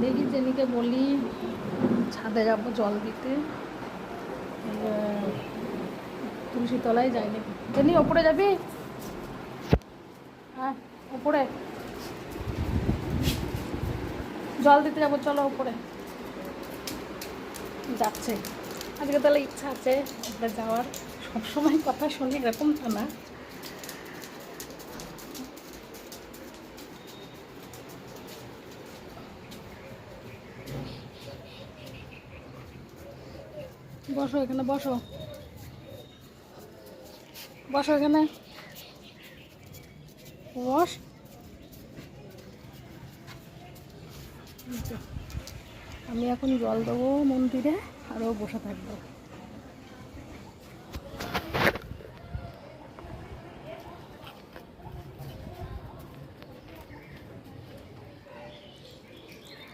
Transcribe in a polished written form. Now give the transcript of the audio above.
দেখি জেনিকে বলি ছাদে যাবো জল দিতে, তুলসী তলায় যাই নাকি। জেনি ওপরে যাবি? হ্যাঁ ওপরে জল দিতে যাবো, চলো ওপরে। যাচ্ছে আজকে, তাহলে ইচ্ছা আছে ওপরে যাওয়ার। সবসময় কথা শুনি এরকমটা না। বসো এখানে, বসো বসো এখানে, বস। আমি এখন জল দেবো মন্দিরে, আরও বসে থাকবো।